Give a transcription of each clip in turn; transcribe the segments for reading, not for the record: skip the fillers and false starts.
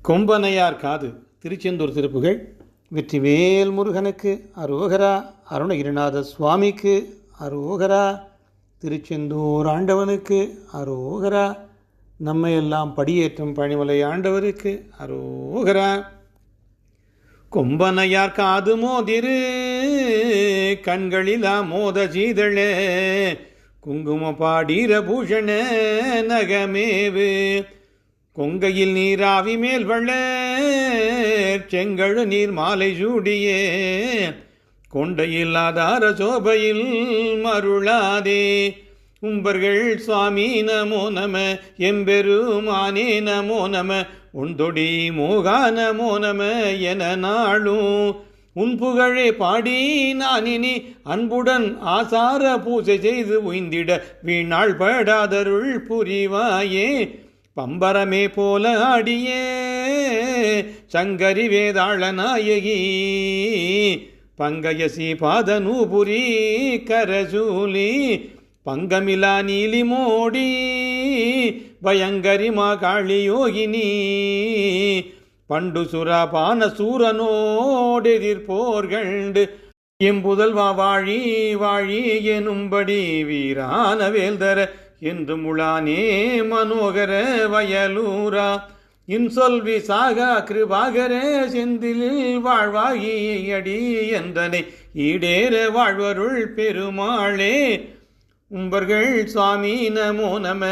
கொம்பனையார் காது திருச்செந்தூர் திருப்புகழ். வெற்றிவேல் முருகனுக்கு அரோகரா, அருணகிரிநாத சுவாமிக்கு அரோகரா, திருச்செந்தூர் ஆண்டவனுக்கு அரோகரா, நம்மையெல்லாம் படியேற்றும் பணிமலை ஆண்டவருக்கு அரோகரா. கொம்பனையார் காது மோதிரு கண்களிலா மோத சீதழே, குங்கும பாடீர பூஷண நகமேவு, கொங்கையில் நீராவி மேல் வள்ள செங்கழு நீர் மாலை சூடியே, கொண்டையில் ஆதார சோபையில் மருளாதே. உம்பர்கள் சுவாமி நமோ நம, எம்பெருமானே நமோ நம, உன்தொடி மோகா நமோ நம என நாளும் உன் புகழே பாடி நானினி அன்புடன் ஆசார பூசை செய்து உய்ந்திட வீணாள் படாதருள் புரிவாயே. பம்பரமே போல ஆடியே சங்கரி வேதாள நாயகி, பங்கயசி பாதநூபுரி கரசூலி, பங்கமிலா நீலி மோடி பயங்கரி மாகாளி யோகினி, பண்டு சுரபான சூரனோடெதிர்போர்கண்டு எம்புதல்வா வாழி வாழி எனும்படி வீரான வேல்தர என்று முழானே மனோகர வயலூரா. இன்சொல் விசாகா கிருபாகர செந்திலில் வாழ்வாகி அடி என்றனை ஈடேற வாழ்வருள் பெருமாளே. உம்பர்கள் சுவாமி நமோ நம,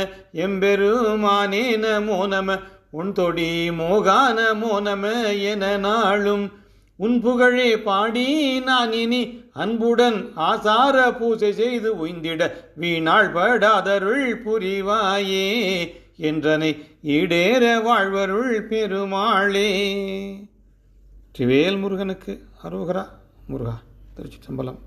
எம்பெருமானே நமோ நம, உன் தொடி மோகா நமோ நம என நாளும் உன் புகழே பாடி நான் இனி அன்புடன் ஆசார பூசை செய்து உய்ந்திட வீணாள் படாதருள் புரிவாயே என்றனை ஈடேற வாழ்வருள் பெருமாளே. வெற்றிவேல் முருகனுக்கு அரோகரா. முருகா திருச்சிற்றம்பலம்.